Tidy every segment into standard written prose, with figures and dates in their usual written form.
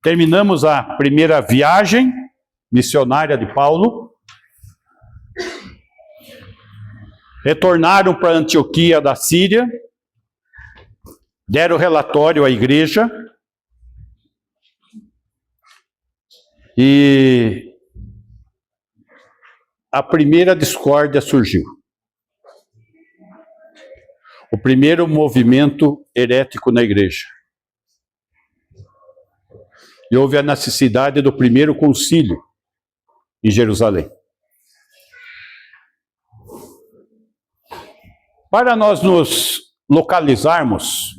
Terminamos a primeira viagem missionária de Paulo. Retornaram para Antioquia da Síria. Deram relatório à igreja. E a primeira discórdia surgiu. O primeiro movimento herético na igreja. E houve a necessidade do primeiro concílio em Jerusalém. Para nós nos localizarmos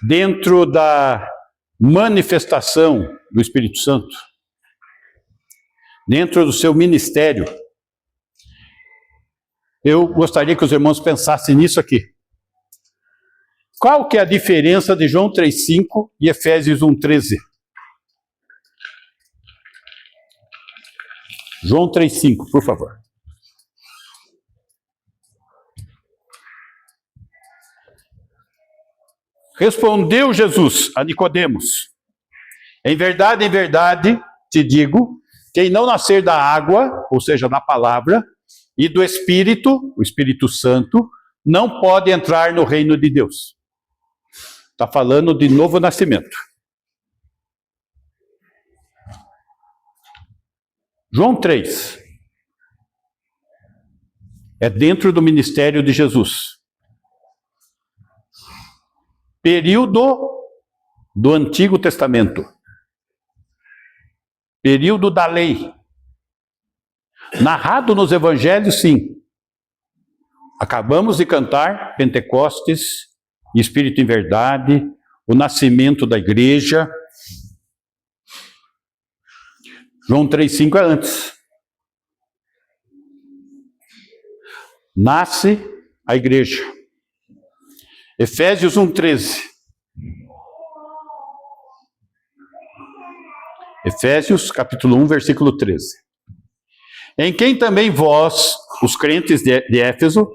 dentro da manifestação do Espírito Santo, dentro do seu ministério, eu gostaria que os irmãos pensassem nisso aqui. Qual que é a diferença de João 3,5 e Efésios 1,13? João 3,5, por favor. Respondeu Jesus a Nicodemos: em verdade, te digo, quem não nascer da água, ou seja, da palavra, e do Espírito, o Espírito Santo, não pode entrar no reino de Deus. Está falando de novo nascimento. João 3 é dentro do ministério de Jesus. Período do Antigo Testamento. Período da lei. Narrado nos evangelhos, sim. Acabamos de cantar Pentecostes, Espírito em verdade, o nascimento da igreja. João 3,5 é antes. Nasce a igreja. Efésios 1,13. Efésios capítulo 1, versículo 13. Em quem também vós, os crentes de Éfeso,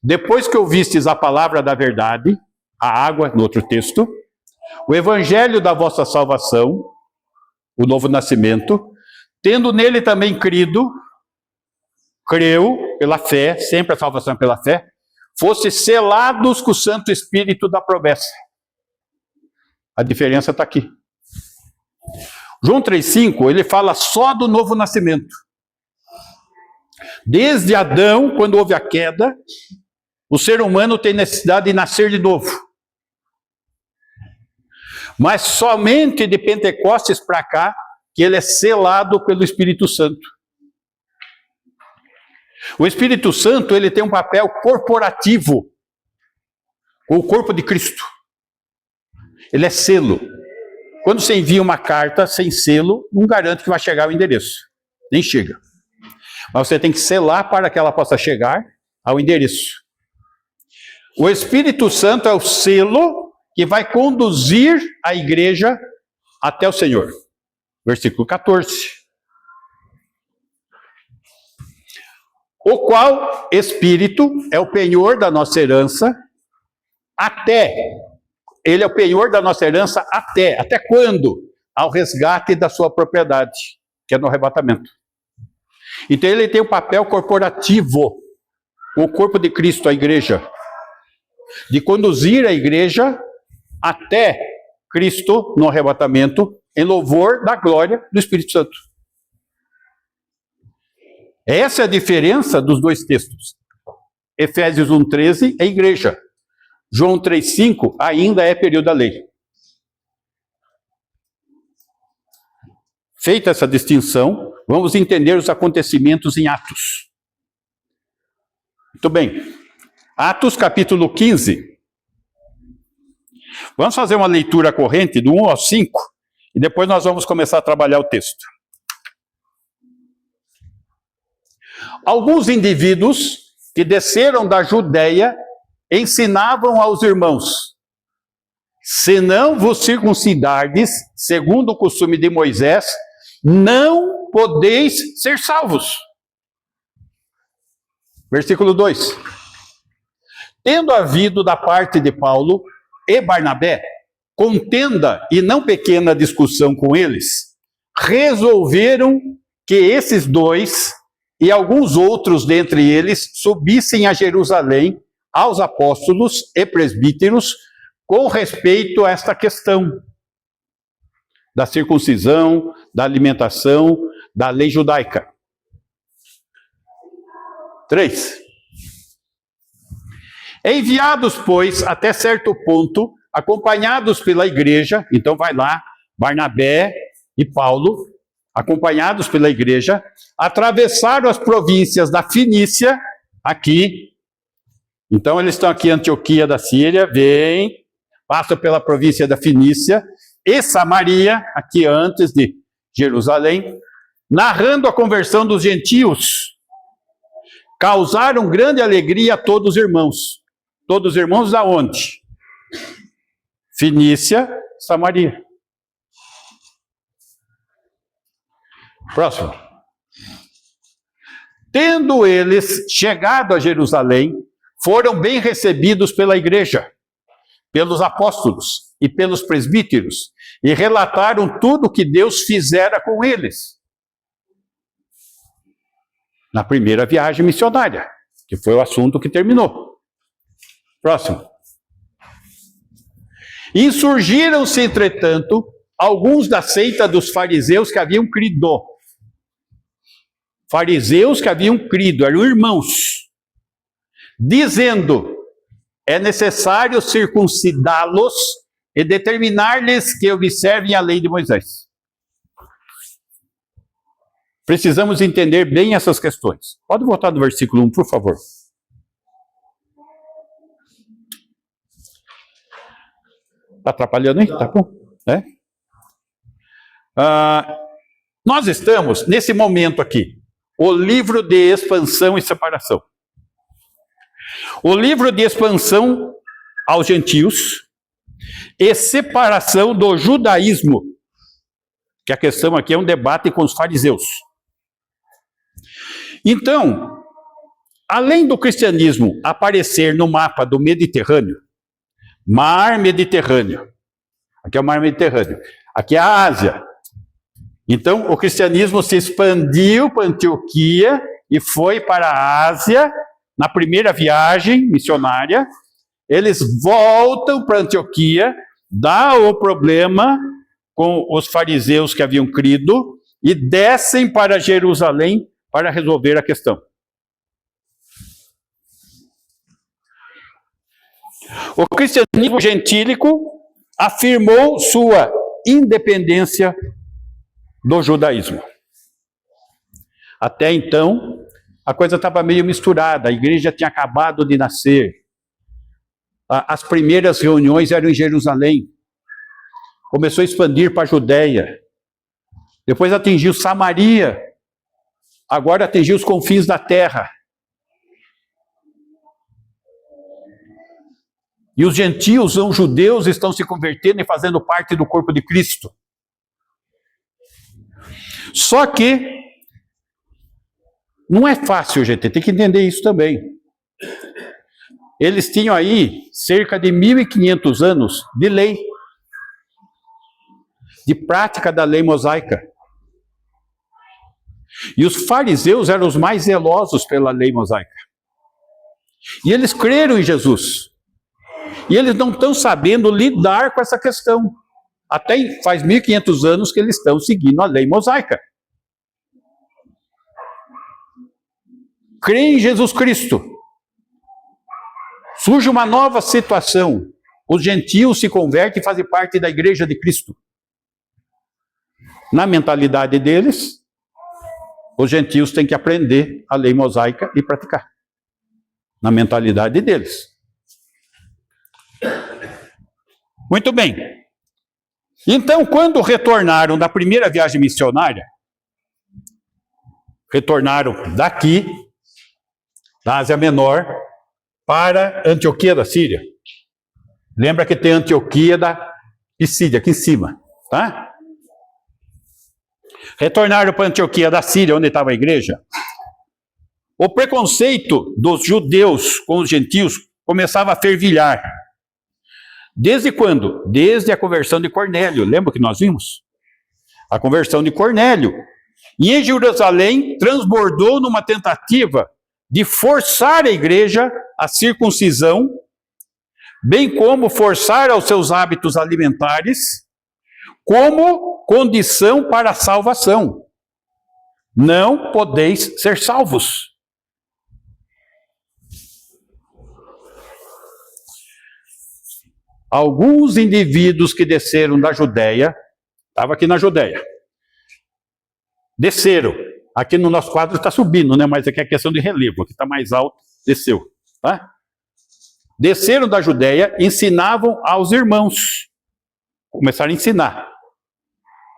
depois que ouvistes a palavra da verdade, a água, no outro texto, o evangelho da vossa salvação, o novo nascimento, tendo nele também creu pela fé, sempre a salvação pela fé, fosse selados com o Santo Espírito da promessa. A diferença está aqui. João 3,5, ele fala só do novo nascimento. Desde Adão, quando houve a queda, o ser humano tem necessidade de nascer de novo. Mas somente de Pentecostes para cá, que ele é selado pelo Espírito Santo. O Espírito Santo, ele tem um papel corporativo, com o corpo de Cristo. Ele é selo. Quando você envia uma carta sem selo, não garante que vai chegar ao endereço. Nem chega. Mas você tem que selar para que ela possa chegar ao endereço. O Espírito Santo é o selo que vai conduzir a igreja até o Senhor. Versículo 14. O qual Espírito é o penhor da nossa herança até. Ele é o penhor da nossa herança até. Até quando? Ao resgate da sua propriedade, que é no arrebatamento. Então ele tem um papel corporativo, o corpo de Cristo, a igreja, de conduzir a igreja até Cristo no arrebatamento, em louvor da glória do Espírito Santo. Essa é a diferença dos dois textos. Efésios 1,13 é igreja. João 3,5 ainda é período da lei. Feita essa distinção, vamos entender os acontecimentos em Atos. Muito bem. Atos capítulo 15. Vamos fazer uma leitura corrente do 1 ao 5 e depois nós vamos começar a trabalhar o texto. Alguns indivíduos que desceram da Judeia ensinavam aos irmãos: se não vos circuncidardes, segundo o costume de Moisés, não podeis ser salvos. Versículo 2. Tendo havido da parte de Paulo e Barnabé contenda e não pequena discussão com eles, resolveram que esses dois e alguns outros dentre eles subissem a Jerusalém aos apóstolos e presbíteros com respeito a esta questão da circuncisão, da alimentação, da lei judaica. 3. Enviados, pois, até certo ponto, acompanhados pela igreja, então vai lá, Barnabé e Paulo, acompanhados pela igreja, atravessaram as províncias da Fenícia, aqui. Então eles estão aqui em Antioquia da Síria, vêm, passam pela província da Fenícia e Samaria, aqui antes de Jerusalém, narrando a conversão dos gentios. Causaram grande alegria a todos os irmãos. Todos os irmãos da onde? Fenícia, Samaria. Próximo. Tendo eles chegado a Jerusalém, foram bem recebidos pela igreja, pelos apóstolos e pelos presbíteros, e relataram tudo o que Deus fizera com eles. Na primeira viagem missionária, que foi o assunto que terminou. Próximo. Insurgiram-se, entretanto, alguns da seita dos fariseus que haviam crido. Fariseus que haviam crido, eram irmãos, dizendo: é necessário circuncidá-los e determinar-lhes que observem a lei de Moisés. Precisamos entender bem essas questões. Pode voltar no versículo 1, por favor. Está atrapalhando, hein? Tá bom? É? Nós estamos, nesse momento aqui, o livro de expansão e separação. O livro de expansão aos gentios e separação do judaísmo, que a questão aqui é um debate com os fariseus. Então, além do cristianismo aparecer no mapa do Mediterrâneo, Mar Mediterrâneo, aqui é o Mar Mediterrâneo, aqui é a Ásia. Então, o cristianismo se expandiu para Antioquia e foi para a Ásia, na primeira viagem missionária. Eles voltam para Antioquia, dá o problema com os fariseus que haviam crido e descem para Jerusalém para resolver a questão. O cristianismo gentílico afirmou sua independência do judaísmo. Até então, a coisa estava meio misturada, a igreja tinha acabado de nascer. As primeiras reuniões eram em Jerusalém. Começou a expandir para a Judéia. Depois atingiu Samaria. Agora atingiu os confins da terra. E os gentios, os judeus, estão se convertendo e fazendo parte do corpo de Cristo. Só que não é fácil, gente, tem que entender isso também. Eles tinham aí cerca de 1.500 anos de lei, de prática da lei mosaica. E os fariseus eram os mais zelosos pela lei mosaica. E eles creram em Jesus. E eles não estão sabendo lidar com essa questão. Até faz 1.500 anos que eles estão seguindo a lei mosaica. Creem em Jesus Cristo. Surge uma nova situação. Os gentios se convertem e fazem parte da igreja de Cristo. Na mentalidade deles, os gentios têm que aprender a lei mosaica e praticar. Na mentalidade deles. Muito bem. Então, quando retornaram da primeira viagem missionária, retornaram daqui, da Ásia Menor, para Antioquia da Síria. Lembra que tem Antioquia da Pisídia, aqui em cima, tá? Retornaram para Antioquia da Síria, onde estava a igreja. O preconceito dos judeus com os gentios começava a fervilhar. Desde quando? Desde a conversão de Cornélio. Lembra que nós vimos? A conversão de Cornélio. E em Jerusalém transbordou numa tentativa de forçar a igreja à circuncisão, bem como forçar aos seus hábitos alimentares, como condição para a salvação. Não podeis ser salvos. Alguns indivíduos que desceram da Judéia, estava aqui na Judéia, desceram. Aqui no nosso quadro está subindo, né? Mas aqui é questão de relevo, aqui está mais alto, desceu. Tá? Desceram da Judéia, ensinavam aos irmãos. Começaram a ensinar.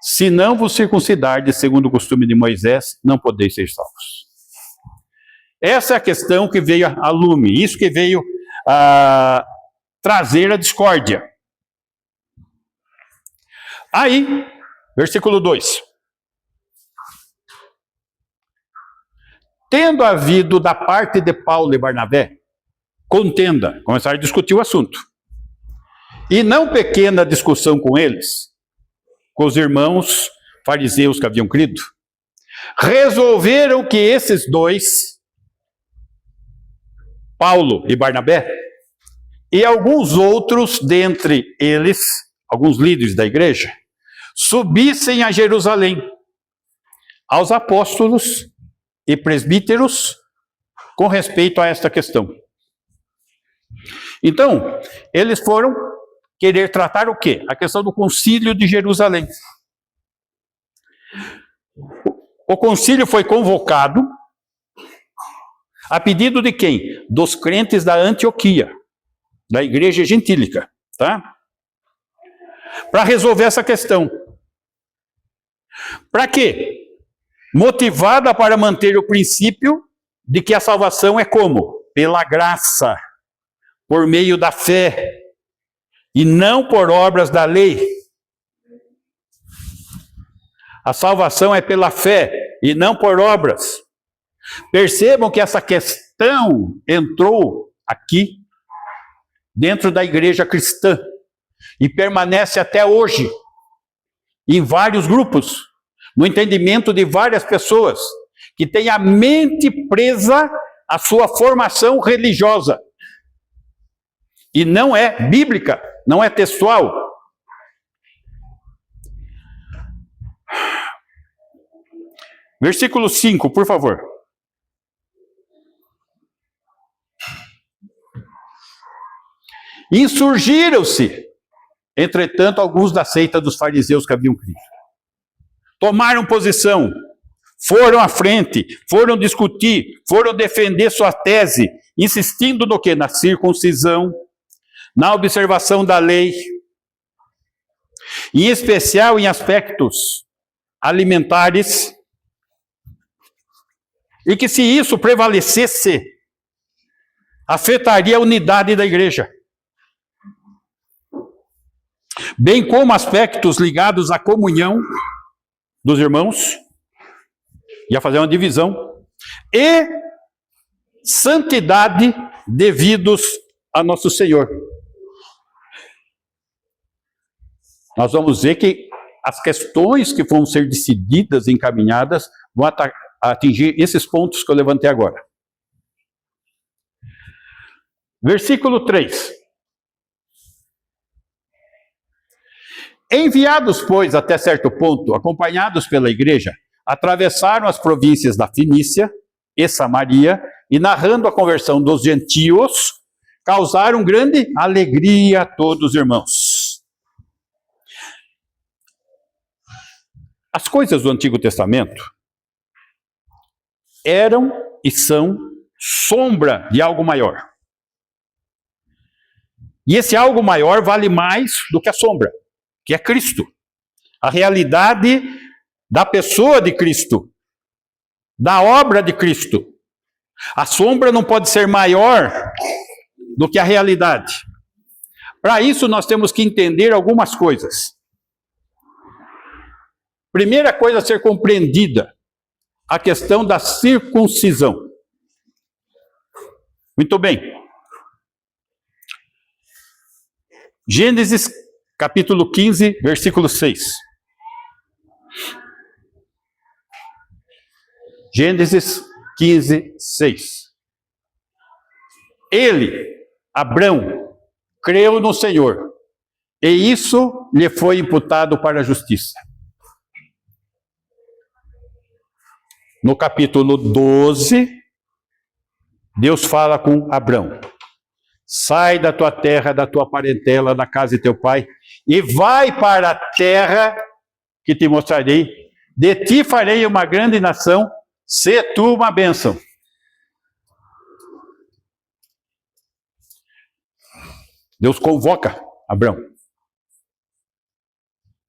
Se não vos circuncidardes segundo o costume de Moisés, não podeis ser salvos. Essa é a questão que veio a lume, isso que veio a trazer a discórdia. Aí, versículo 2. Tendo havido da parte de Paulo e Barnabé contenda, começaram a discutir o assunto. E não pequena discussão com eles, com os irmãos fariseus que haviam crido, resolveram que esses dois, Paulo e Barnabé, e alguns outros dentre eles, alguns líderes da igreja, subissem a Jerusalém, aos apóstolos e presbíteros, com respeito a esta questão. Então, eles foram querer tratar o quê? A questão do concílio de Jerusalém. O concílio foi convocado a pedido de quem? Dos crentes da Antioquia, da igreja gentílica, tá? Para resolver essa questão. Para quê? Motivada para manter o princípio de que a salvação é como? Pela graça, por meio da fé, e não por obras da lei. A salvação é pela fé e não por obras. Percebam que essa questão entrou aqui, dentro da igreja cristã, e permanece até hoje, em vários grupos, no entendimento de várias pessoas, que têm a mente presa à sua formação religiosa. E não é bíblica, não é textual. Versículo 5, por favor. Insurgiram-se, entretanto, alguns da seita dos fariseus que haviam crido. Tomaram posição, foram à frente, foram discutir, foram defender sua tese, insistindo no quê? Na circuncisão, na observação da lei, em especial em aspectos alimentares, e que se isso prevalecesse, afetaria a unidade da igreja, bem como aspectos ligados à comunhão dos irmãos, ia fazer uma divisão, e santidade devidos a nosso Senhor. Nós vamos ver que as questões que vão ser decididas e encaminhadas vão atingir esses pontos que eu levantei agora. Versículo 3. Enviados, pois, até certo ponto, acompanhados pela igreja, atravessaram as províncias da Fenícia e Samaria e, narrando a conversão dos gentios, causaram grande alegria a todos os irmãos. As coisas do Antigo Testamento eram e são sombra de algo maior. E esse algo maior vale mais do que a sombra, que é Cristo. A realidade da pessoa de Cristo, da obra de Cristo. A sombra não pode ser maior do que a realidade. Para isso nós temos que entender algumas coisas. Primeira coisa a ser compreendida, a questão da circuncisão. Muito bem. Gênesis capítulo 15, versículo 6. Gênesis 15, 6. Ele, Abrão, creu no Senhor, e isso lhe foi imputado para a justiça. No capítulo 12, Deus fala com Abrão: sai da tua terra, da tua parentela, da casa de teu pai, e vai para a terra que te mostrarei. De ti farei uma grande nação, sê tu uma bênção. Deus convoca Abrão.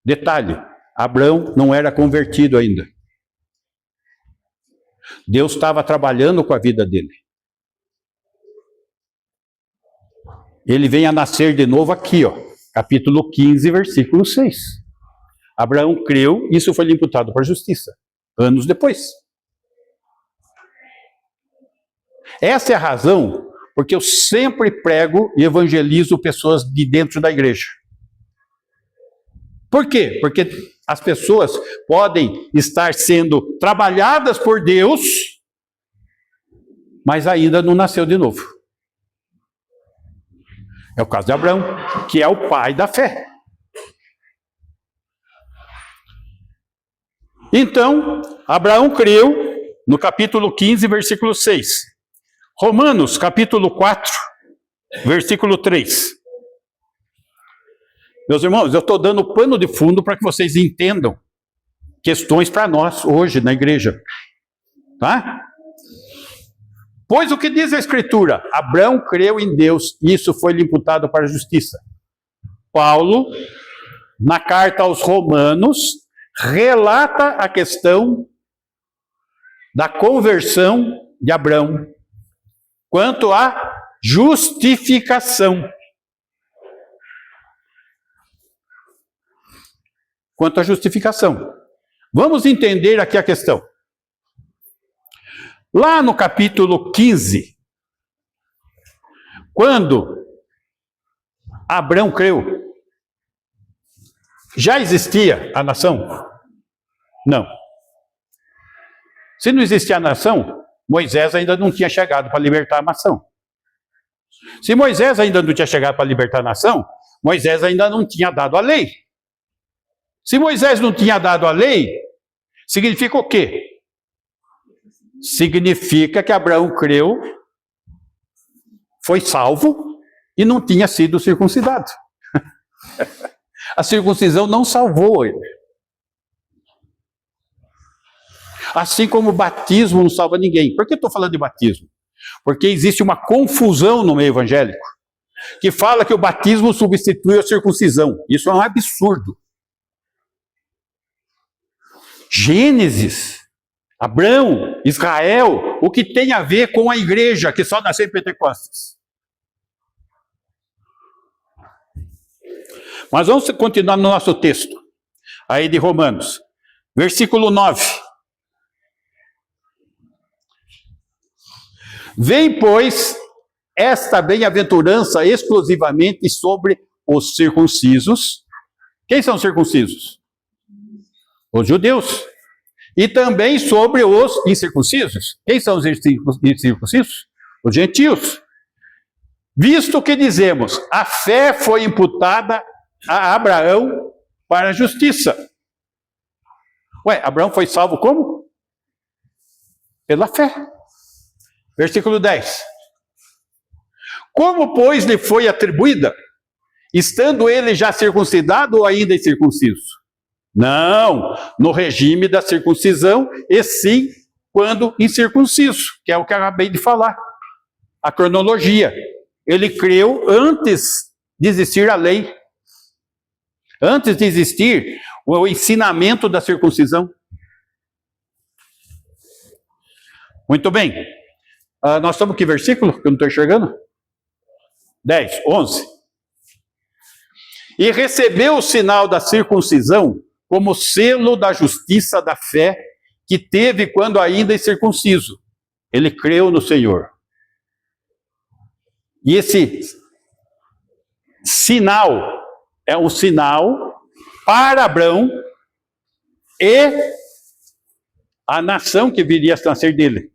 Detalhe, Abrão não era convertido ainda. Deus estava trabalhando com a vida dele. Ele vem a nascer de novo aqui, ó, capítulo 15, versículo 6. Abraão creu, isso foi lhe imputado para a justiça, anos depois. Essa é a razão porque eu sempre prego e evangelizo pessoas de dentro da igreja. Por quê? Porque as pessoas podem estar sendo trabalhadas por Deus, mas ainda não nasceu de novo. É o caso de Abraão, que é o pai da fé. Então, Abraão creu no capítulo 15, versículo 6. Romanos, capítulo 4, versículo 3. Meus irmãos, eu estou dando pano de fundo para que vocês entendam questões para nós hoje na igreja. Tá? Pois o que diz a Escritura? Abraão creu em Deus, e isso foi lhe imputado para a justiça. Paulo, na carta aos Romanos, relata a questão da conversão de Abraão quanto à justificação. Quanto à justificação. Vamos entender aqui a questão. Lá no capítulo 15, quando Abraão creu, já existia a nação? Não. Se não existia a nação, Moisés ainda não tinha chegado para libertar a nação. Se Moisés ainda não tinha chegado para libertar a nação, Moisés ainda não tinha dado a lei. Se Moisés não tinha dado a lei, significa o quê? Significa que Abraão creu, foi salvo e não tinha sido circuncidado. A circuncisão não salvou ele. Assim como o batismo não salva ninguém. Por que eu estou falando de batismo? Porque existe uma confusão no meio evangélico que fala que o batismo substitui a circuncisão. Isso é um absurdo. Gênesis, Abraão, Israel, o que tem a ver com a igreja que só nasceu em Pentecostes? Mas vamos continuar no nosso texto, aí de Romanos, versículo 9. Vem, pois, esta bem-aventurança exclusivamente sobre os circuncisos. Quem são os circuncisos? Os judeus. E também sobre os incircuncisos. Quem são os incircuncisos? Os gentios. Visto que dizemos, a fé foi imputada a Abraão para a justiça. Ué, Abraão foi salvo como? Pela fé. Versículo 10. Como, pois, lhe foi atribuída, estando ele já circuncidado ou ainda incircunciso? Não, no regime da circuncisão, e sim quando incircunciso, que é o que eu acabei de falar. A cronologia. Ele creu antes de existir a lei. Antes de existir o ensinamento da circuncisão. Muito bem. Nós estamos em que versículo? Que eu não estou enxergando? 10, 11. E recebeu o sinal da circuncisão como selo da justiça da fé que teve quando ainda incircunciso. Ele creu no Senhor. E sinal. É um sinal para Abrão e a nação que viria a nascer dele.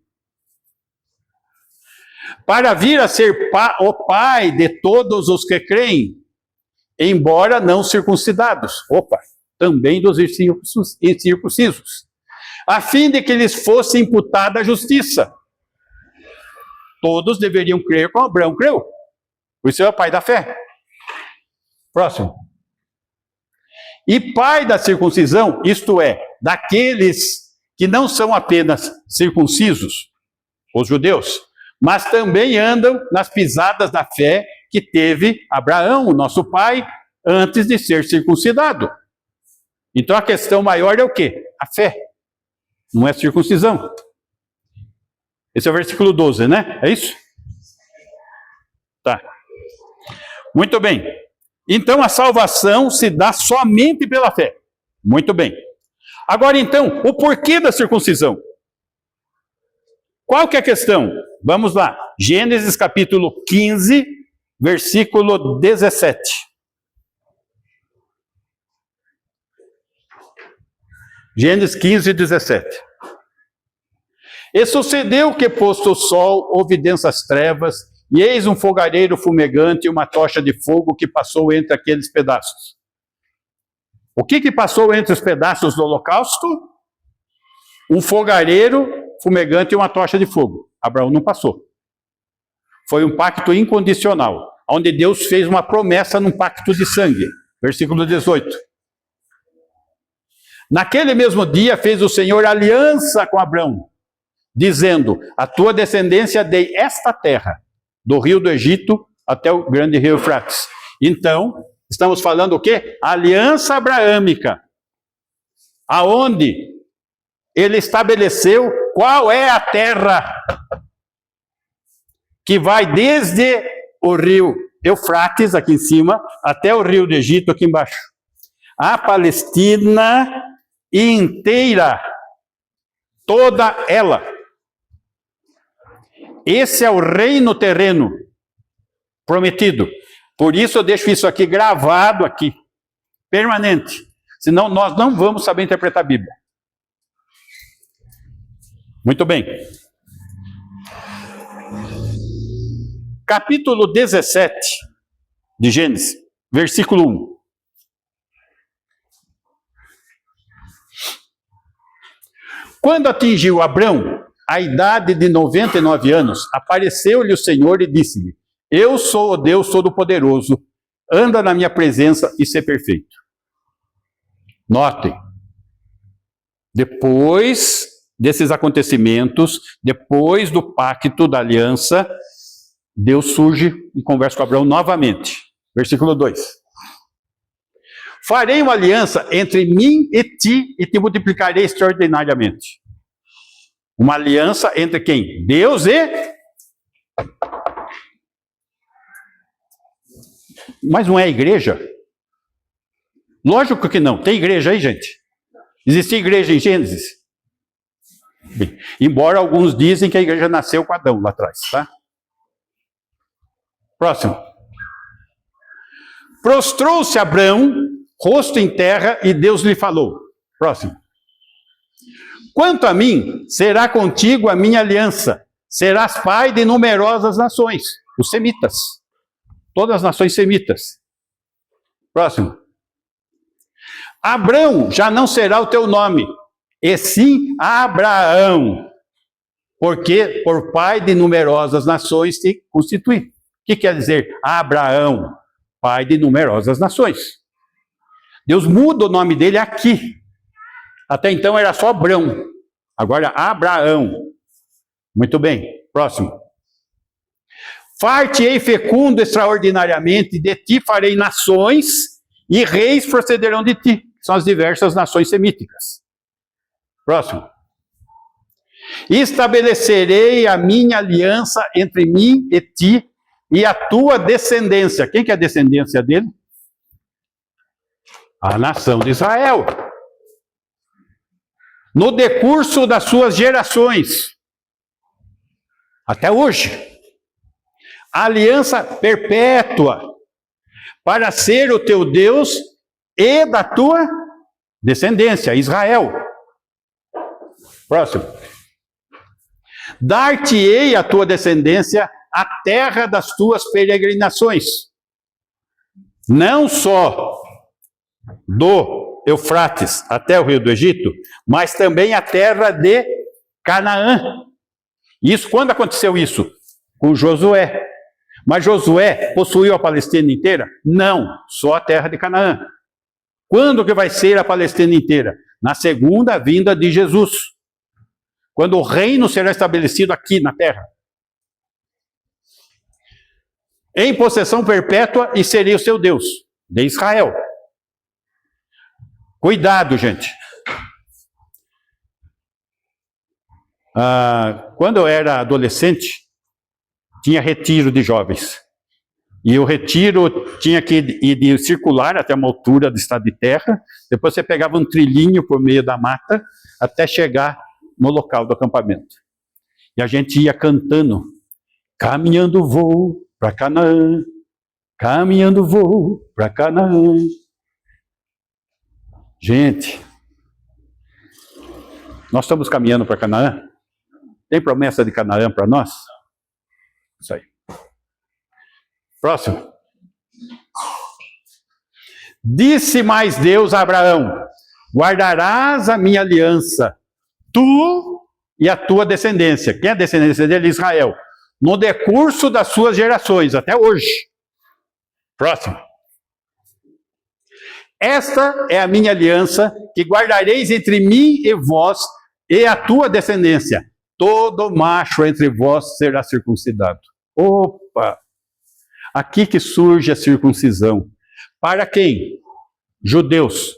Para vir a ser o pai de todos os que creem, embora não circuncidados. Também dos incircuncisos. A fim de que lhes fosse imputada a justiça. Todos deveriam crer como Abraão creu. Por isso é o pai da fé. Próximo. E pai da circuncisão, isto é, daqueles que não são apenas circuncisos, os judeus, mas também andam nas pisadas da fé que teve Abraão, nosso pai, antes de ser circuncidado. Então a questão maior é o quê? A fé. Não é circuncisão. Esse é o versículo 12, né? É isso? Tá. Muito bem. Então a salvação se dá somente pela fé. Muito bem. Agora então, o porquê da circuncisão? Qual que é a questão? Vamos lá. Gênesis capítulo 15, versículo 17. Gênesis 15, 17. E sucedeu que, posto o sol, houve densas trevas, e eis um fogareiro fumegante e uma tocha de fogo que passou entre aqueles pedaços. O que passou entre os pedaços do holocausto? Um fogareiro fumegante e uma tocha de fogo. Abraão não passou. Foi um pacto incondicional, onde Deus fez uma promessa num pacto de sangue. Versículo 18. Naquele mesmo dia fez o Senhor aliança com Abraão, dizendo: a tua descendência dei esta terra, do rio do Egito até o grande rio Eufrates. Então, estamos falando o quê? Aliança abraâmica, aonde ele estabeleceu qual é a terra que vai desde o rio Eufrates, aqui em cima, até o rio do Egito, aqui embaixo. A Palestina inteira, toda ela. Esse é o reino terreno prometido. Por isso eu deixo isso aqui gravado aqui, permanente. Senão nós não vamos saber interpretar a Bíblia. Muito bem. Capítulo 17 de Gênesis, versículo 1. Quando atingiu Abrão a idade de 99 anos, apareceu-lhe o Senhor e disse-lhe: eu sou o Deus Todo-Poderoso, anda na minha presença e ser perfeito. Notem, depois desses acontecimentos, depois do pacto da aliança, Deus surge e conversa com Abraão novamente. Versículo 2. Farei uma aliança entre mim e ti e te multiplicarei extraordinariamente. Uma aliança entre quem? Deus e... Mas não é a igreja? Lógico que não. Tem igreja aí, gente? Existe igreja em Gênesis? Bem, embora alguns dizem que a igreja nasceu com Adão lá atrás, tá? Próximo. Prostrou-se Abrão, rosto em terra, e Deus lhe falou. Próximo. Quanto a mim, será contigo a minha aliança. Serás pai de numerosas nações. Os semitas. Todas as nações semitas. Próximo. Abrão já não será o teu nome, e sim Abraão, porque por pai de numerosas nações te constituí. O que quer dizer Abraão? Pai de numerosas nações. Deus muda o nome dele aqui. Até então era só Abrão. Agora Abraão. Muito bem. Próximo. Far-te-ei fecundo extraordinariamente, de ti farei nações, e reis procederão de ti. São as diversas nações semíticas. Próximo. Estabelecerei a minha aliança entre mim e ti, e a tua descendência. Quem que é a descendência dele? A nação de Israel. No decurso das suas gerações. Até hoje. A aliança perpétua. para ser o teu Deus e da tua descendência, Israel. Próximo. Dar-te-ei a tua descendência a terra das tuas peregrinações, não só do Eufrates até o rio do Egito, mas também a terra de Canaã. Isso, quando aconteceu isso? Com Josué. Mas Josué possuiu a Palestina inteira? Não, só a terra de Canaã. Quando que vai ser a Palestina inteira? Na segunda vinda de Jesus. Quando o reino será estabelecido aqui na terra. Em possessão perpétua, e seria o seu Deus, de Israel. Cuidado, gente. Quando eu era adolescente, tinha retiro de jovens. E o retiro tinha que ir de circular até uma altura do estado de terra. Depois você pegava um trilhinho por meio da mata até chegar no local do acampamento. E a gente ia cantando, caminhando vou para Canaã, caminhando vou para Canaã. Gente, nós estamos caminhando para Canaã? Tem promessa de Canaã para nós? Isso aí. Próximo. Disse mais Deus a Abraão: guardarás a minha aliança, tu e a tua descendência. Quem é a descendência dele? Israel. No decurso das suas gerações, até hoje. Próximo. Esta é a minha aliança, que guardareis entre mim e vós e a tua descendência. Todo macho entre vós será circuncidado. Opa! Aqui que surge a circuncisão. Para quem? Judeus.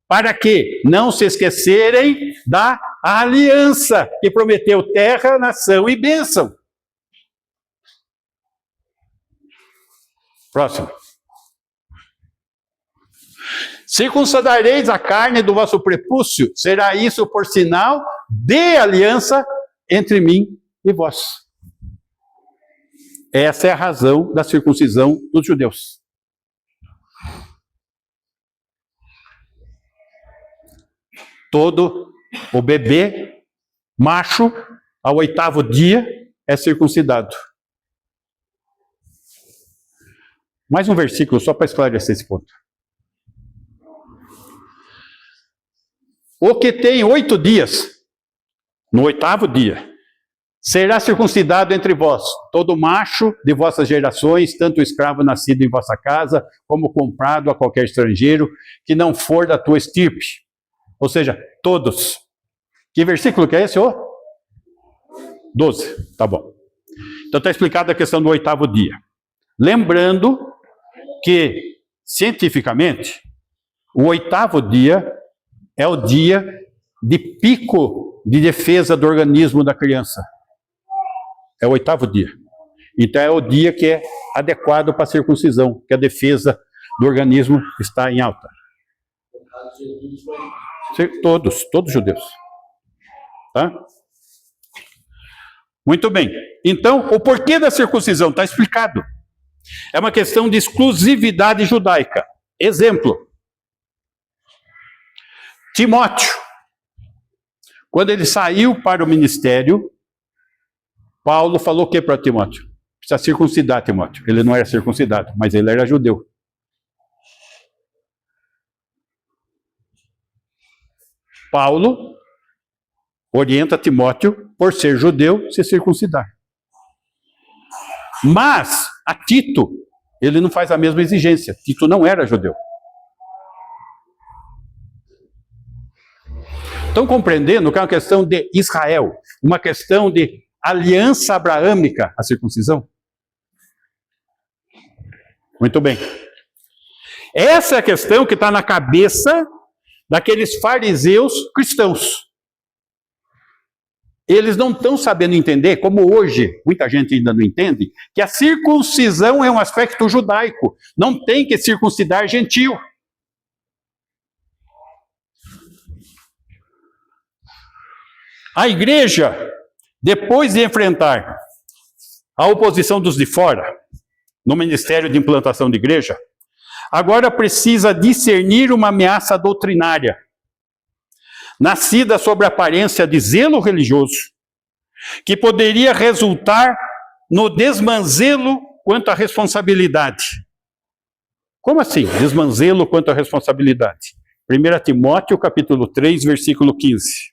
Para que não se esquecerem da aliança que prometeu terra, nação e bênção. Próximo. Circuncidareis a carne do vosso prepúcio, será isso por sinal de aliança entre mim e vós. Essa é a razão da circuncisão dos judeus. Todo o bebê macho, ao 8º dia, é circuncidado. Mais um versículo só para esclarecer esse ponto. O que tem 8 dias, no 8º dia, será circuncidado entre vós, todo macho de vossas gerações, tanto o escravo nascido em vossa casa, como comprado a qualquer estrangeiro, que não for da tua estirpe. Ou seja, todos. Que versículo que é esse? 12, tá bom. Então está explicada a questão do 8º dia. Lembrando que, cientificamente, o 8º dia é o dia de pico de defesa do organismo da criança. É o 8º dia. Então é o dia que é adequado para a circuncisão, que a defesa do organismo está em alta. Todos judeus. Tá? Muito bem. Então, o porquê da circuncisão está explicado. É uma questão de exclusividade judaica. Exemplo. Timóteo. Quando ele saiu para o ministério, Paulo falou o que para Timóteo? Precisa circuncidar Timóteo. Ele não era circuncidado, mas ele era judeu. Paulo orienta Timóteo, por ser judeu, se circuncidar. Mas a Tito, ele não faz a mesma exigência. Tito não era judeu. Estão compreendendo que é uma questão de Israel, uma questão de aliança abraâmica, a circuncisão? Muito bem. Essa é a questão que está na cabeça daqueles fariseus cristãos. Eles não estão sabendo entender, como hoje muita gente ainda não entende, que a circuncisão é um aspecto judaico. Não tem que circuncidar gentio. A igreja, depois de enfrentar a oposição dos de fora, no ministério de implantação de igreja, agora precisa discernir uma ameaça doutrinária, nascida sob a aparência de zelo religioso, que poderia resultar no desmanzelo quanto à responsabilidade. Como assim? Desmanzelo quanto à responsabilidade. 1 Timóteo, capítulo 3, versículo 15.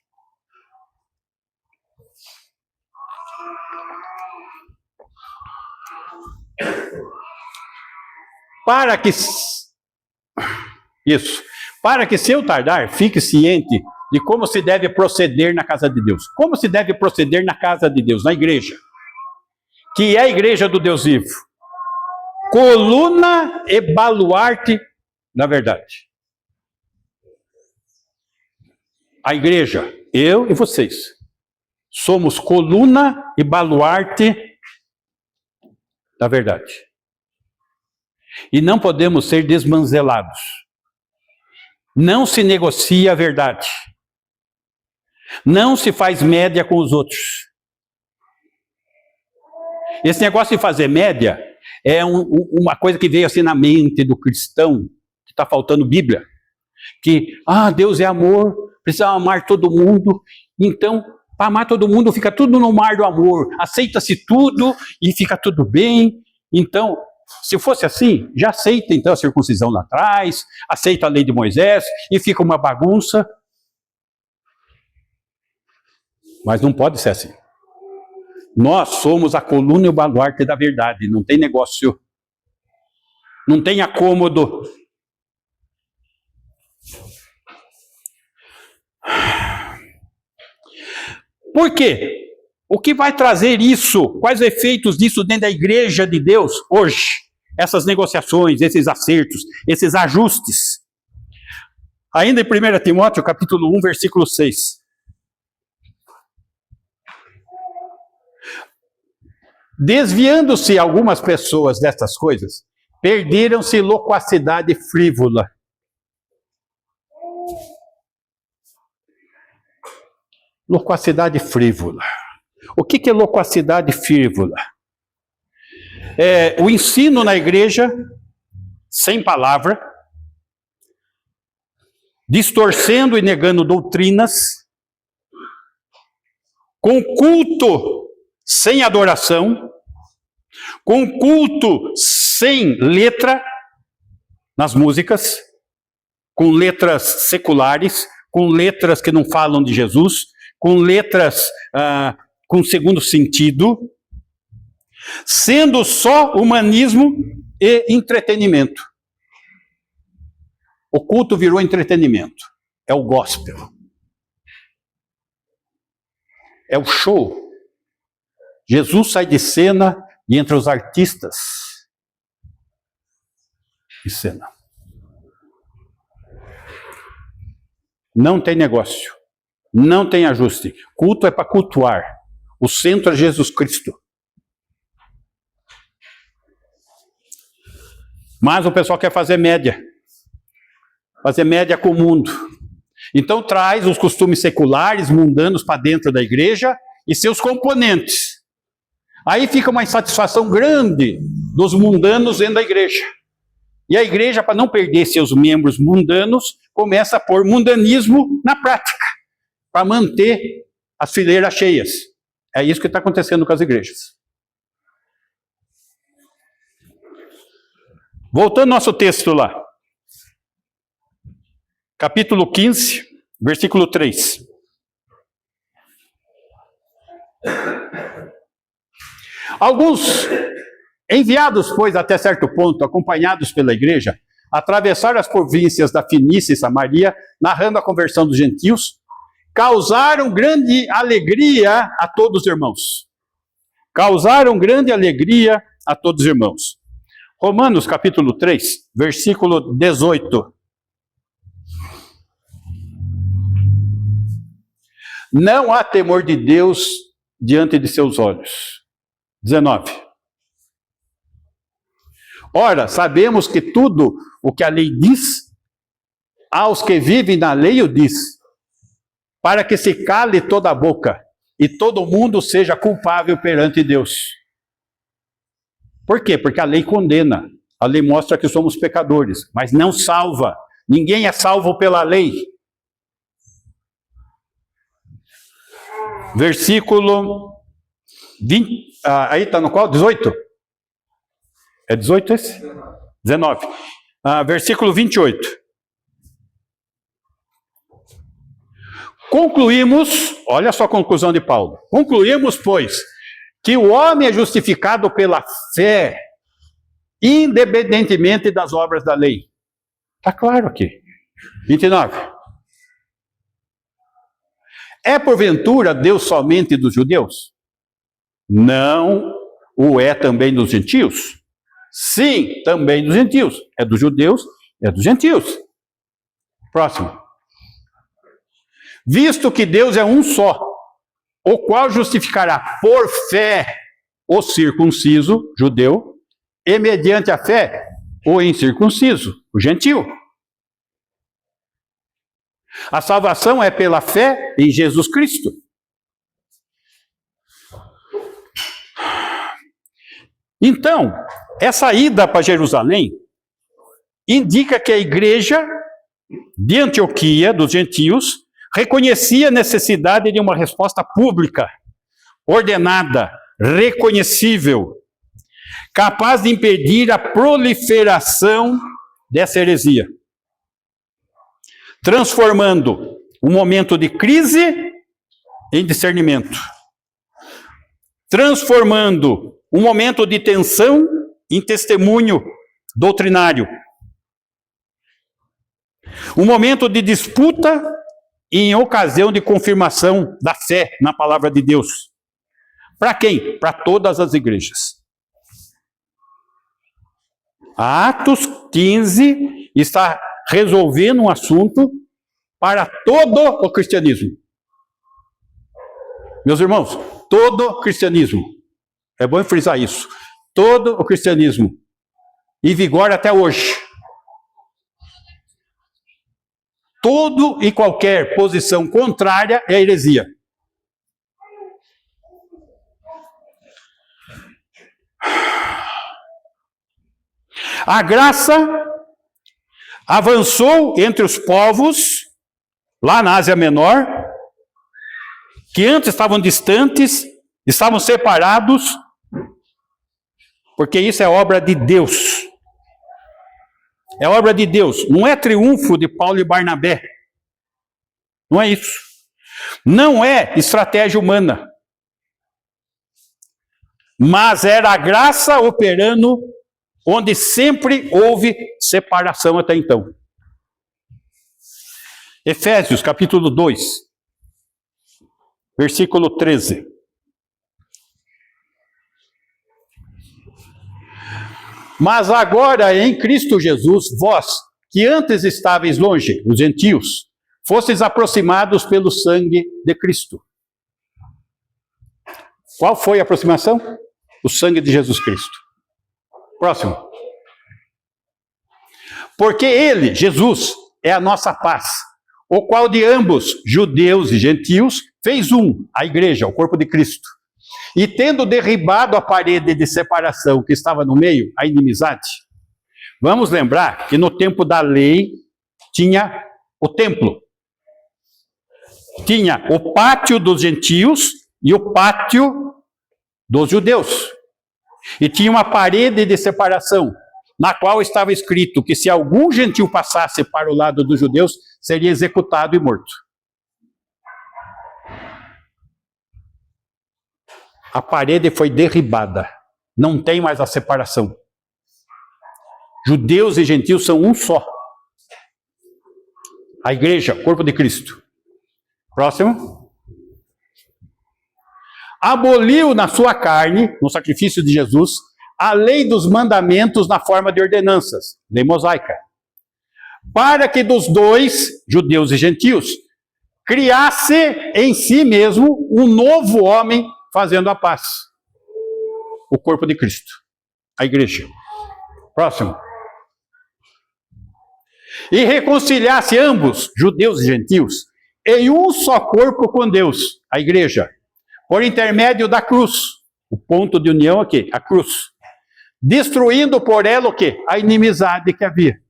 Para que se eu tardar, fique ciente de como se deve proceder na casa de Deus. Como se deve proceder na casa de Deus, na igreja, que é a igreja do Deus vivo. Coluna e baluarte da verdade. A igreja, eu e vocês, somos coluna e baluarte da verdade. E não podemos ser desmanzelados. Não se negocia a verdade. Não se faz média com os outros. Esse negócio de fazer média é uma coisa que veio assim na mente do cristão, que está faltando Bíblia. Que, Deus é amor, precisa amar todo mundo. Então, para amar todo mundo, fica tudo no mar do amor. Aceita-se tudo e fica tudo bem. Então, se fosse assim, já aceita então a circuncisão lá atrás, aceita a lei de Moisés e fica uma bagunça. Mas não pode ser assim. Nós somos a coluna e o baluarte da verdade, não tem negócio, não tem acômodo. Por quê? O que vai trazer isso? Quais efeitos disso dentro da igreja de Deus hoje? Essas negociações, esses acertos, esses ajustes. Ainda em 1 Timóteo, capítulo 1, versículo 6. Desviando-se algumas pessoas destas coisas, perderam-se loquacidade frívola. Loquacidade frívola. O que é loquacidade frívola? É o ensino na igreja, sem palavra, distorcendo e negando doutrinas, com culto sem adoração, com culto sem letra nas músicas, com letras seculares, com letras que não falam de Jesus, com letras com segundo sentido, sendo só humanismo e entretenimento. O culto virou entretenimento. É o gospel. É o show. Jesus sai de cena e entra os artistas de cena. Não tem negócio. Não tem ajuste. Culto é para cultuar. O centro é Jesus Cristo. Mas o pessoal quer fazer média. Fazer média com o mundo. Então traz os costumes seculares, mundanos para dentro da igreja e seus componentes. Aí fica uma insatisfação grande dos mundanos dentro da igreja. E a igreja, para não perder seus membros mundanos, começa a pôr mundanismo na prática, para manter as fileiras cheias. É isso que está acontecendo com as igrejas. Voltando ao nosso texto lá. Capítulo 15, versículo 3. Alguns enviados, pois, até certo ponto, acompanhados pela igreja, atravessaram as províncias da Fenícia e Samaria, narrando a conversão dos gentios, causaram grande alegria a todos os irmãos. Causaram grande alegria a todos os irmãos. Romanos, capítulo 3, versículo 18. Não há temor de Deus diante de seus olhos. 19. Ora, sabemos que tudo o que a lei diz, aos que vivem na lei o diz, para que se cale toda a boca e todo mundo seja culpável perante Deus. Por quê? Porque a lei condena. A lei mostra que somos pecadores, mas não salva. Ninguém é salvo pela lei. Versículo 20, aí está no qual? 18? É 18 esse? 19. Versículo 28. Concluímos, olha só a conclusão de Paulo. Concluímos, pois, que o homem é justificado pela fé, independentemente das obras da lei. Está claro aqui. 29. É porventura Deus somente dos judeus? Não o é também dos gentios? Sim, também dos gentios. É dos judeus, é dos gentios. Próximo. Visto que Deus é um só, o qual justificará por fé o circunciso, judeu, e mediante a fé o incircunciso, o gentio. A salvação é pela fé em Jesus Cristo. Então, essa ida para Jerusalém indica que a igreja de Antioquia, dos gentios, reconhecia a necessidade de uma resposta pública, ordenada, reconhecível, capaz de impedir a proliferação dessa heresia, transformando um momento de crise em discernimento, transformando um momento de tensão em testemunho doutrinário, um momento de disputa em ocasião de confirmação da fé na palavra de Deus. Para quem? Para todas as igrejas. Atos 15 está resolvendo um assunto para todo o cristianismo. Meus irmãos, todo o cristianismo. É bom frisar isso. Todo o cristianismo. E vigora até hoje. Todo e qualquer posição contrária é heresia. A graça avançou entre os povos, lá na Ásia Menor, que antes estavam distantes, estavam separados, porque isso é obra de Deus. É obra de Deus, não é triunfo de Paulo e Barnabé. Não é isso. Não é estratégia humana. Mas era a graça operando onde sempre houve separação até então. Efésios capítulo 2, versículo 13. Mas agora em Cristo Jesus, vós, que antes estáveis longe, os gentios, fostes aproximados pelo sangue de Cristo. Qual foi a aproximação? O sangue de Jesus Cristo. Próximo. Porque ele, Jesus, é a nossa paz, o qual de ambos, judeus e gentios, fez um, a igreja, o corpo de Cristo. E tendo derribado a parede de separação que estava no meio, a inimizade, vamos lembrar que no tempo da lei tinha o templo. Tinha o pátio dos gentios e o pátio dos judeus. E tinha uma parede de separação, na qual estava escrito que se algum gentil passasse para o lado dos judeus, seria executado e morto. A parede foi derribada. Não tem mais a separação. Judeus e gentios são um só. A igreja, o corpo de Cristo. Próximo. Aboliu na sua carne, no sacrifício de Jesus, a lei dos mandamentos na forma de ordenanças, lei mosaica. Para que dos dois, judeus e gentios, criasse em si mesmo um novo homem fazendo a paz. O corpo de Cristo. A igreja. Próximo. E reconciliasse ambos, judeus e gentios, em um só corpo com Deus, a igreja, por intermédio da cruz. O ponto de união aqui, a cruz. destruindo por ela o quê? A inimizade que havia.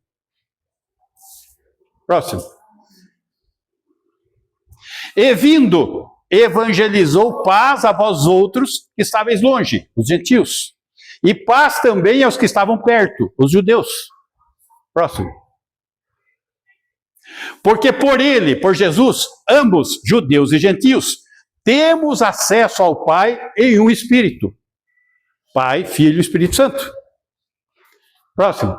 Próximo. E vindo, evangelizou paz a vós outros que estáveis longe, os gentios, e paz também aos que estavam perto, os judeus. Próximo. Porque por ele, por Jesus, ambos, judeus e gentios, temos acesso ao Pai em um Espírito. Pai, Filho e Espírito Santo. Próximo.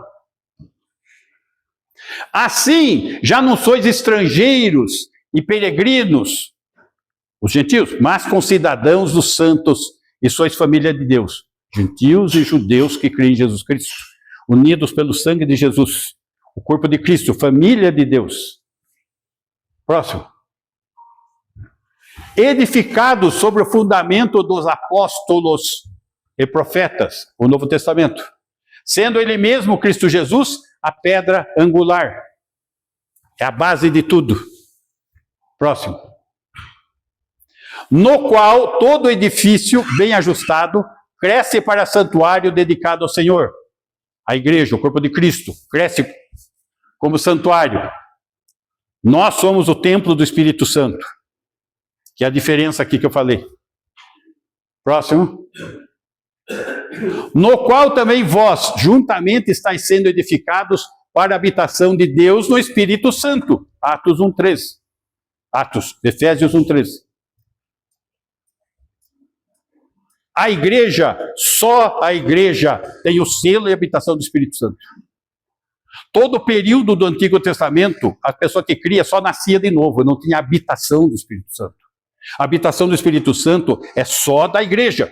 Assim, já não sois estrangeiros e peregrinos, os gentios, mas concidadãos dos santos, e sois família de Deus, gentios e judeus que creem em Jesus Cristo, unidos pelo sangue de Jesus, o corpo de Cristo, família de Deus. Próximo. Edificados sobre o fundamento dos apóstolos e profetas, o Novo Testamento, sendo ele mesmo, Cristo Jesus, a pedra angular. É a base de tudo. Próximo. No qual todo edifício bem ajustado cresce para santuário dedicado ao Senhor. A igreja, o corpo de Cristo, cresce como santuário. Nós somos o templo do Espírito Santo, que é a diferença aqui que eu falei. Próximo. No qual também vós, juntamente, estáis sendo edificados para a habitação de Deus no Espírito Santo. Atos 1:13. Efésios 1:13. A igreja, só a igreja tem o selo e a habitação do Espírito Santo. Todo o período do Antigo Testamento, a pessoa que cria só nascia de novo, não tinha habitação do Espírito Santo. A habitação do Espírito Santo é só da igreja.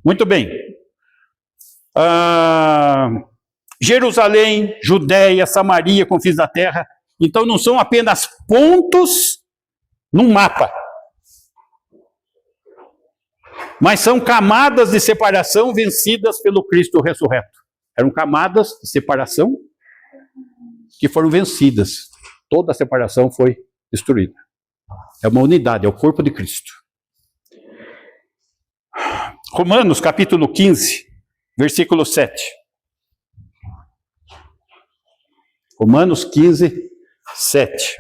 Muito bem. Jerusalém, Judéia, Samaria, confins da terra. Então não são apenas pontos num mapa, mas são camadas de separação vencidas pelo Cristo ressurreto. Eram camadas de separação que foram vencidas. Toda a separação foi destruída. É uma unidade, é o corpo de Cristo. Romanos capítulo 15, versículo 7. Romanos 15, 7.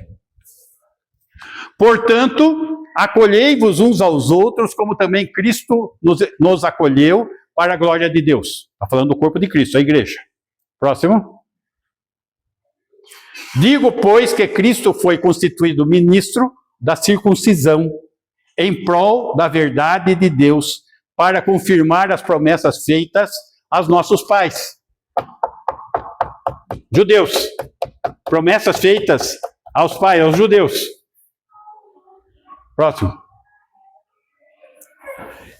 Portanto, acolhei-vos uns aos outros, como também Cristo nos acolheu para a glória de Deus. Está falando do corpo de Cristo, a igreja. Próximo. Digo, pois, que Cristo foi constituído ministro da circuncisão, em prol da verdade de Deus, para confirmar as promessas feitas aos nossos pais. Judeus. Promessas feitas aos pais, aos judeus. Próximo.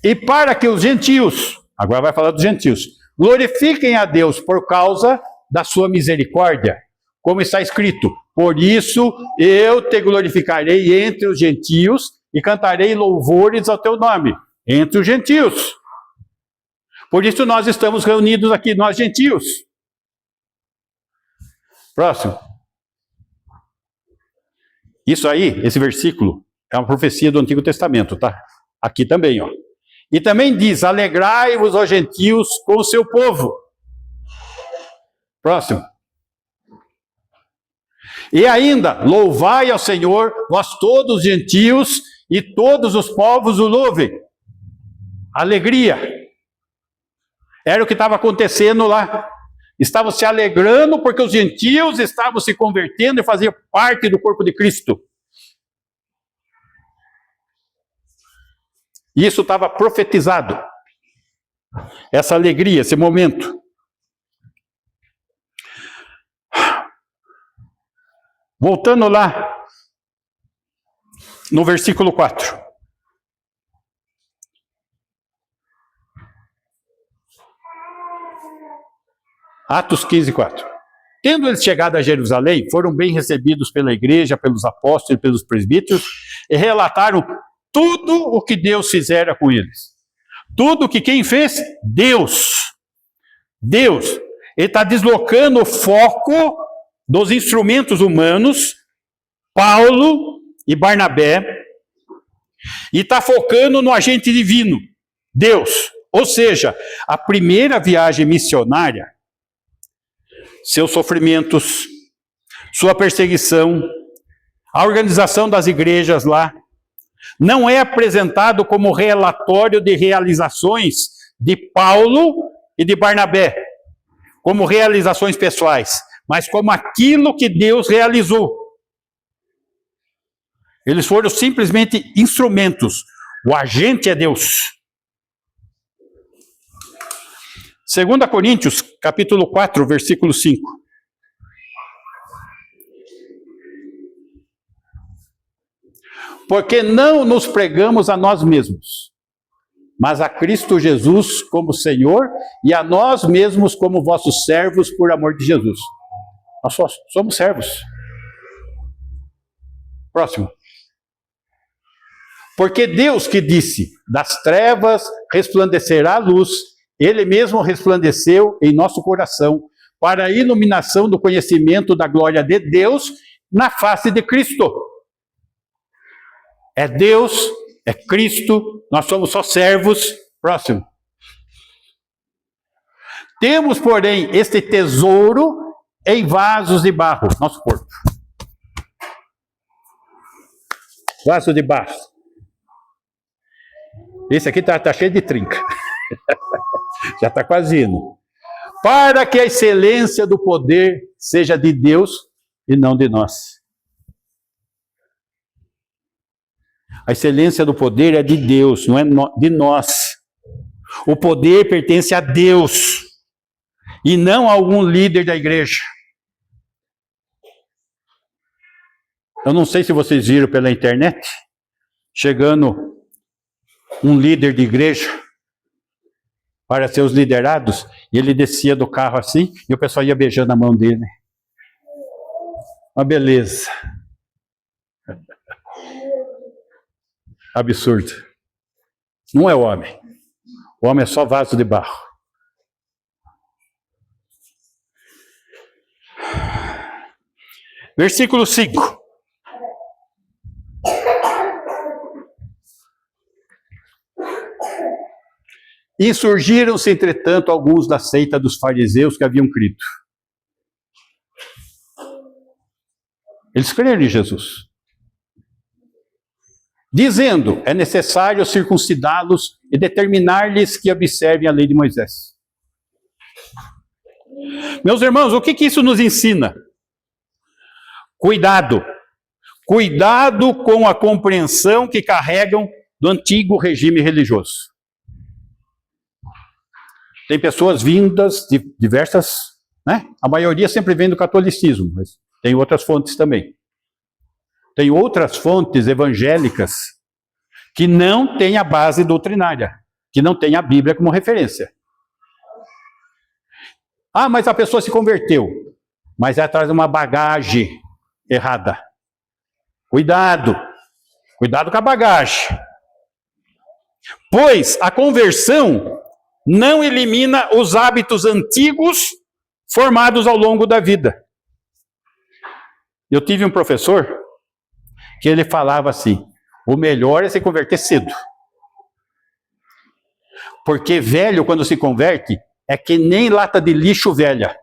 E para que os gentios, agora vai falar dos gentios, glorifiquem a Deus por causa da sua misericórdia, como está escrito: por isso eu te glorificarei entre os gentios e cantarei louvores ao teu nome, entre os gentios. Por isso nós estamos reunidos aqui, nós gentios. Próximo. Isso aí, esse versículo, é uma profecia do Antigo Testamento, tá? Aqui também, ó. E também diz: alegrai-vos, ó gentios, com o seu povo. Próximo. E ainda, louvai ao Senhor, vós todos os gentios, e todos os povos o louvem. Alegria. Era o que estava acontecendo lá. Estavam se alegrando porque os gentios estavam se convertendo e faziam parte do corpo de Cristo. Isso estava profetizado. Essa alegria, esse momento. Voltando lá, no versículo 4. Atos 15, 4. Tendo eles chegado a Jerusalém, foram bem recebidos pela igreja, pelos apóstolos e pelos presbíteros, e relataram tudo o que Deus fizera com eles. Tudo que quem fez? Deus. Deus. Ele está deslocando o foco dos instrumentos humanos, Paulo e Barnabé, E está focando no agente divino, Deus. Ou seja, a primeira viagem missionária, seus sofrimentos, sua perseguição, a organização das igrejas lá, não é apresentado como relatório de realizações de Paulo e de Barnabé, como realizações pessoais, mas como aquilo que Deus realizou. Eles foram simplesmente instrumentos. O agente é Deus. 2 Coríntios, capítulo 4, versículo 5. Porque não nos pregamos a nós mesmos, mas a Cristo Jesus como Senhor e a nós mesmos como vossos servos por amor de Jesus. Nós só somos servos. Próximo. Porque Deus que disse, das trevas resplandecerá a luz, Ele mesmo resplandeceu em nosso coração, para a iluminação do conhecimento da glória de Deus na face de Cristo. É Deus, é Cristo, nós somos só servos. Próximo. Temos, porém, este tesouro em vasos de barro, nosso corpo. Vaso de barro. Esse aqui está cheio de trinca. Já está quase indo. Para que a excelência do poder seja de Deus e não de nós. A excelência do poder é de Deus, não é de nós. O poder pertence a Deus e não a algum líder da igreja. Eu não sei se vocês viram pela internet, chegando um líder de igreja para seus liderados, e ele descia do carro assim, e o pessoal ia beijando a mão dele. Uma beleza. Absurdo. Não é homem. O homem é só vaso de barro. Versículo 5. Insurgiram-se, entretanto, alguns da seita dos fariseus que haviam crido. Eles creram em Jesus. Dizendo, é necessário circuncidá-los e determinar-lhes que observem a lei de Moisés. Meus irmãos, o que isso nos ensina? Cuidado. Cuidado com a compreensão que carregam do antigo regime religioso. Tem pessoas vindas de diversas, né? A maioria sempre vem do catolicismo, mas tem outras fontes também. Tem outras fontes evangélicas que não têm a base doutrinária, que não têm a Bíblia como referência. Ah, mas a pessoa se converteu, mas ela traz uma bagagem errada. Cuidado, cuidado com a bagagem. Pois a conversão não elimina os hábitos antigos formados ao longo da vida. Eu tive um professor que ele falava assim, o melhor é se converter cedo. Porque velho, quando se converte, é que nem lata de lixo velha.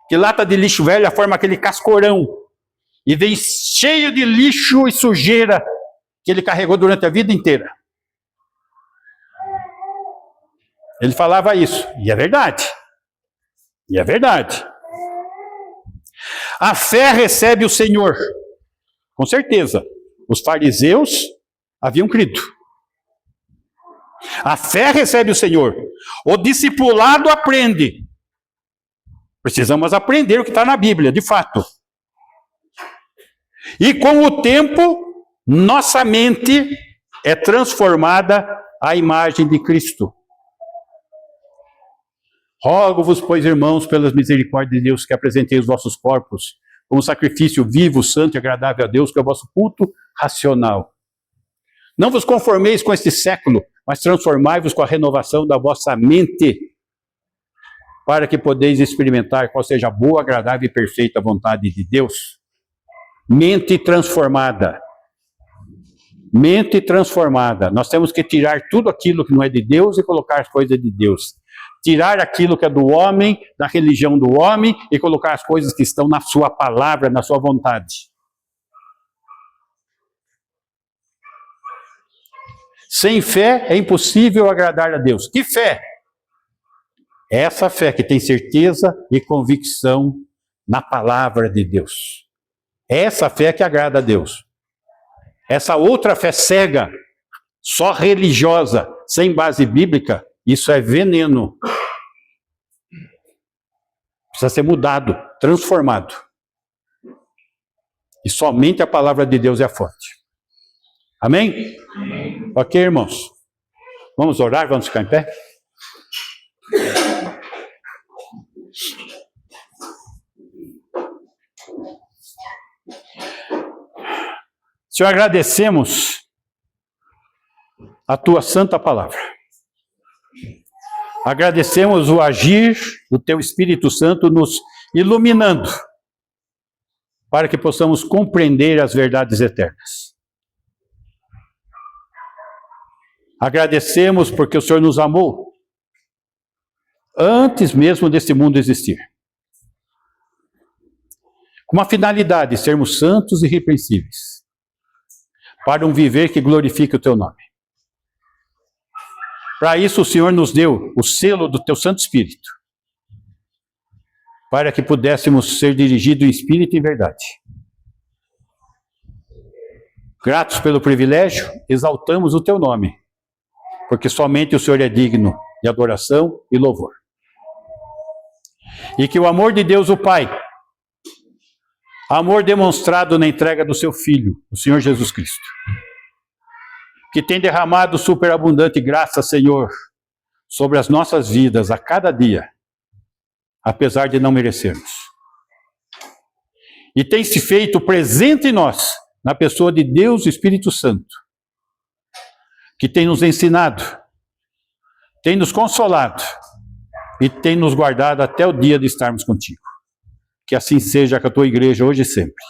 Que lata de lixo velha forma aquele cascorão. E vem cheio de lixo e sujeira que ele carregou durante a vida inteira. Ele falava isso, e é verdade. E é verdade. A fé recebe o Senhor. Com certeza, os fariseus haviam crido. A fé recebe o Senhor. O discipulado aprende. Precisamos aprender o que está na Bíblia, de fato. E com o tempo, nossa mente é transformada à imagem de Cristo. Rogo-vos, pois, irmãos, pelas misericórdias de Deus, que apresenteis os vossos corpos como sacrifício vivo, santo e agradável a Deus, que é o vosso culto racional. Não vos conformeis com este século, mas transformai-vos com a renovação da vossa mente, para que podeis experimentar qual seja a boa, agradável e perfeita vontade de Deus. Mente transformada. mente transformada. Nós temos que tirar tudo aquilo que não é de Deus e colocar as coisas de Deus. Tirar aquilo que é do homem, da religião do homem, e colocar as coisas que estão na sua palavra, na sua vontade. Sem fé é impossível agradar a Deus. Que fé? Essa fé que tem certeza e convicção na palavra de Deus. Essa fé que agrada a Deus. Essa outra fé cega, só religiosa, sem base bíblica, isso é veneno. Precisa ser mudado, transformado. E somente a palavra de Deus é forte. Amém? Amém. Ok, irmãos? Vamos orar, vamos ficar em pé? Senhor, agradecemos a Tua santa palavra. Agradecemos o agir do Teu Espírito Santo nos iluminando, para que possamos compreender as verdades eternas. Agradecemos porque o Senhor nos amou, antes mesmo desse mundo existir. Com uma finalidade, sermos santos e irrepreensíveis, para um viver que glorifique o Teu nome. Para isso o Senhor nos deu o selo do Teu Santo Espírito, para que pudéssemos ser dirigidos em espírito e em verdade. Gratos pelo privilégio, exaltamos o Teu nome, porque somente o Senhor é digno de adoração e louvor. E que o amor de Deus, o Pai, amor demonstrado na entrega do Seu Filho, o Senhor Jesus Cristo, que tem derramado superabundante graça, Senhor, sobre as nossas vidas a cada dia, apesar de não merecermos. E tem se feito presente em nós, na pessoa de Deus, o Espírito Santo, que tem nos ensinado, tem nos consolado e tem nos guardado até o dia de estarmos contigo. Que assim seja com a Tua igreja hoje e sempre.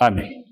Amém.